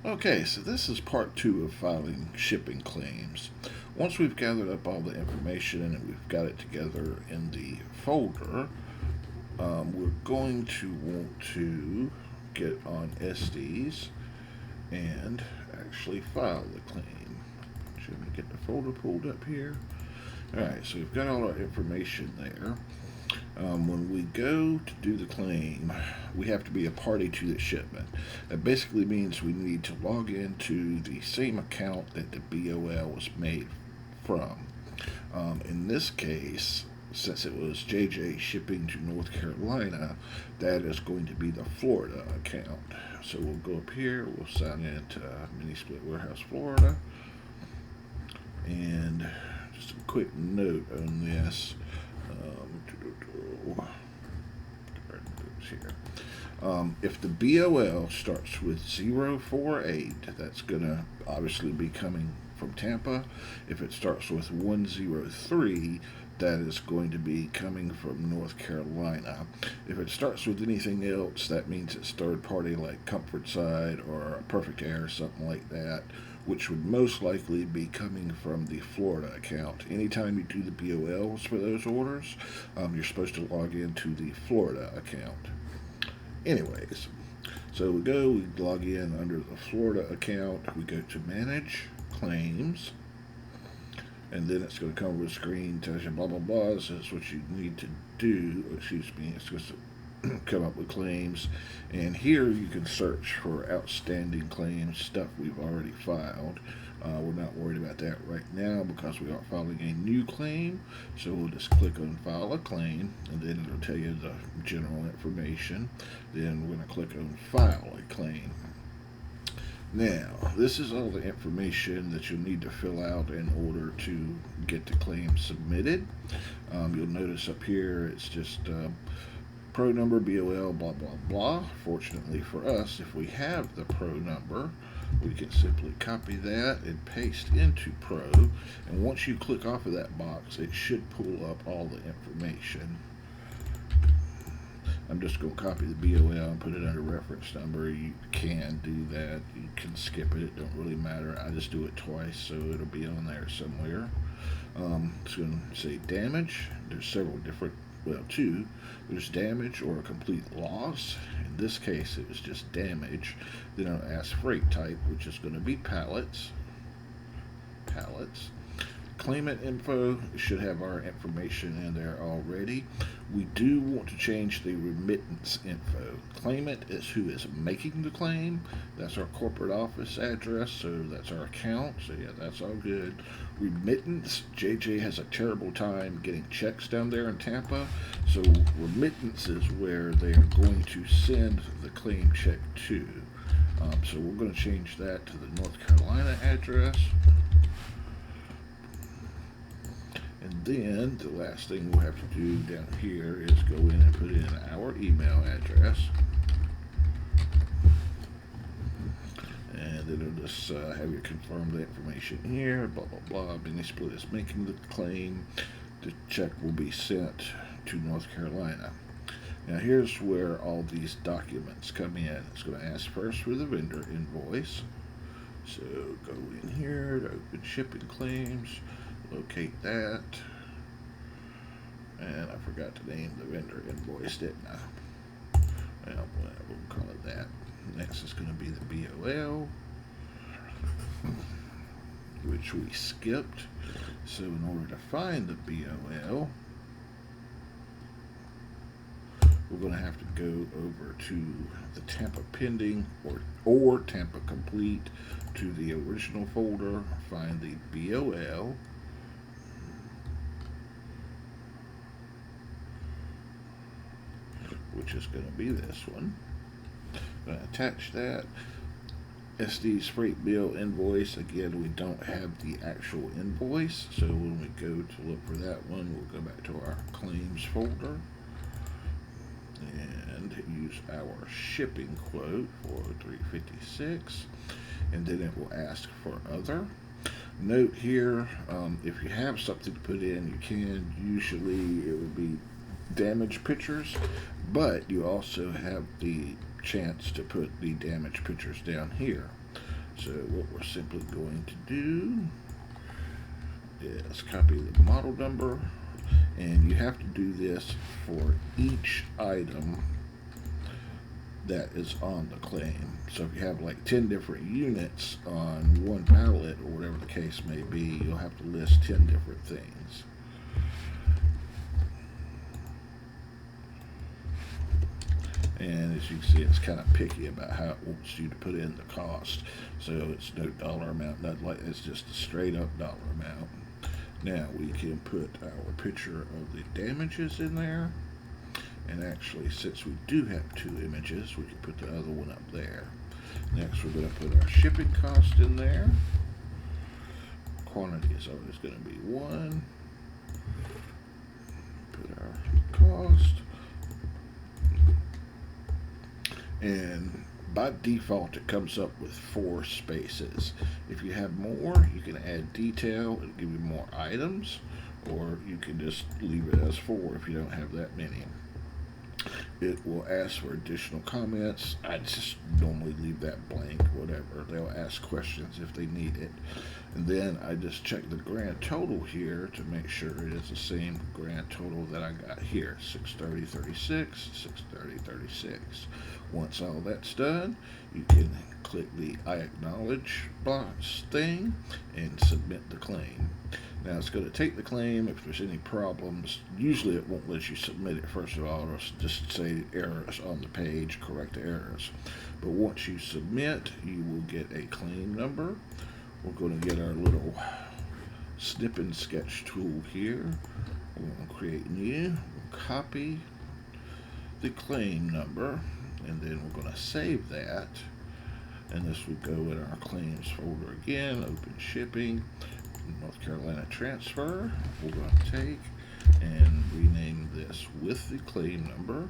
Okay, so this is part two of filing shipping claims. Once we've gathered up all the information and we've got it together in the folder, we're going to want to get on Estes and actually file the claim. Should we get the folder pulled up here? Alright, so we've got all our information there. When we go to do the claim, we have to be a party to the shipment. That basically means we need to log into the same account that the BOL was made from. In this case, since it was JJ shipping to North Carolina, that is going to be the Florida account. So we'll go up here, we'll sign into Mini Split Warehouse Florida, and just a quick note on this. Here. If the BOL starts with 048, that's going to obviously be coming from Tampa. If it starts with 103, that is going to be coming from North Carolina. If it starts with anything else, that means it's third party like Comfort Side or Perfect Air or something like that, which would most likely be coming from the Florida account. Anytime you do the BOLs for those orders, you're supposed to log into the Florida account. Anyways, so we log in under the Florida account, we go to Manage Claims, and then it's going to come with a screen, tells you blah blah blah, this is what you need to do, it's going to come up with claims, and here you can search for outstanding claims, stuff we've already filed. We're not worried about that right now because we are filing a new claim, so we'll just click on File a Claim, and then it'll tell you the general information. Then we're going to click on File a Claim. Now, this is all the information that you'll need to fill out in order to get the claim submitted. You'll notice up here it's just pro number, BOL, blah blah blah. Fortunately for us, if we have the pro number, we can simply copy that and paste into Pro, and once you click off of that box, it should pull up all the information. I'm just going to copy the BOL and put it under reference number. You can do that. You can skip it. It don't really matter. I just do it twice, so it'll be on there somewhere. It's going to say damage. There's several different, two. There's damage or a complete loss. In this case, it was just damage. Then it'll ask freight type, which is going to be pallets. Claimant info should have our information in there already. We do want to change the remittance info. Claimant is who is making the claim. That's our corporate office address, so that's our account. So yeah, that's all good. Remittance, JJ has a terrible time getting checks down there in Tampa, so remittance is where they are going to send the claim check to. So we're going to change that to the North Carolina address. And then the last thing we'll have to do down here is go in and put in our email address. And it'll just have you confirm the information here, blah, blah, blah. Mini Split is making the claim. The check will be sent to North Carolina. Now here's where all these documents come in. It's going to ask first for the vendor invoice. So go in here to open shipping claims. Locate that, and I forgot to name the vendor invoice, didn't I? Well, we'll call it that. Next is going to be the BOL, which we skipped. So in order to find the BOL, we're going to have to go over to the Tampa Pending or Tampa Complete, to the original folder, find the BOL, which is going to be this one. I'm going to attach that. Estes freight bill invoice. Again, we don't have the actual invoice, so when we go to look for that one, we'll go back to our claims folder and use our shipping quote for $356, and then it will ask for other. Note here, if you have something to put in, you can. Usually it would be damaged pictures, but you also have the chance to put the damaged pictures down here. So what we're simply going to do is copy the model number, and you have to do this for each item that is on the claim. So if you have like 10 different units on one pallet, or whatever the case may be, you'll have to list 10 different things. And as you can see, it's kind of picky about how it wants you to put in the cost. So it's no dollar amount, not like it's just a straight up dollar amount. Now we can put our picture of the damages in there. And actually, since we do have two images, we can put the other one up there. Next, we're going to put our shipping cost in there. Quantity is always going to be 1. Put our cost. And by default, it comes up with 4 spaces. If you have more, you can add detail. It'll give you more items. Or you can just leave it as 4 if you don't have that many. It will ask for additional comments. I just normally leave that blank, whatever. They'll ask questions if they need it. And then I just check the grand total here to make sure it is the same grand total that I got here. 630.36, 630.36. Once all that's done, you can click the I acknowledge box thing and submit the claim. Now it's going to take the claim. If there's any problems, usually it won't let you submit it first of all. It'll just say errors on the page, correct the errors. But once you submit, you will get a claim number. We're going to get our little snip and sketch tool here. We're going to create new, we'll copy the claim number, and then we're going to save that. And this would go in our claims folder again, open shipping. North Carolina transfer. We're going to take and rename this with the claim number,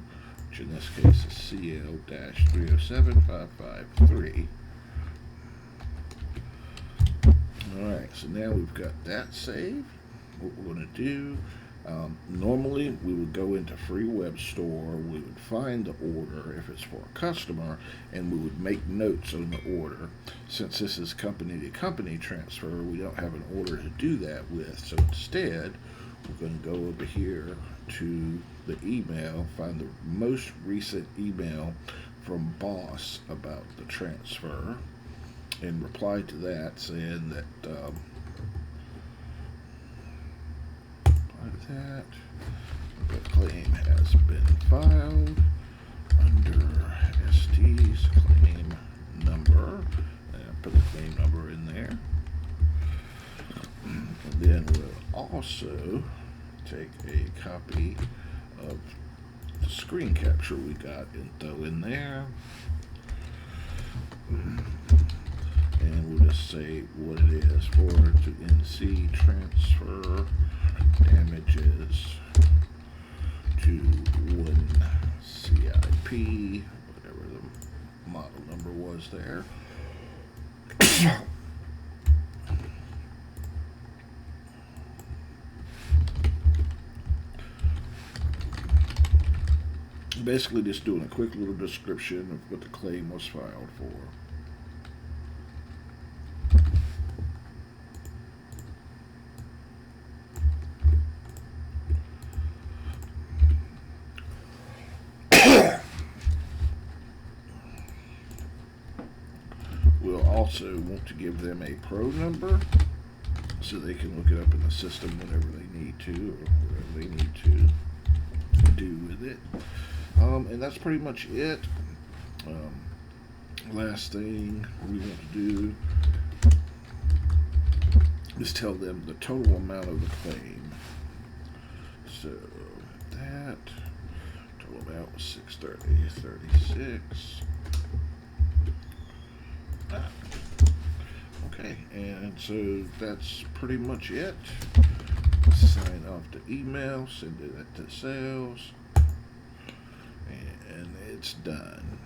which in this case is CL-307553. Alright, so now we've got that saved. What we're going to do, normally we would go into Free Web Store, we would find the order if it's for a customer, and we would make notes on the order. Since this is company-to-company transfer, we don't have an order to do that with, so instead we're going to go over here to the email, find the most recent email from Boss about the transfer, and reply to that saying that the claim has been filed under ST's claim number, and put the claim number in there. And then we'll also take a copy of the screen capture we got and throw in there. And we'll just say what it is: forward to NC transfer damages to 1 CIP, whatever the model number was there. Basically just doing a quick little description of what the claim was filed for. We'll also want to give them a pro number so they can look it up in the system whenever they need to, or whatever they need to do with it. And that's pretty much it. Last thing we want to do is tell them the total amount of the claim. So that total amount was 630.36. Okay, and so that's pretty much it. Sign off the email, send it to sales, and it's done.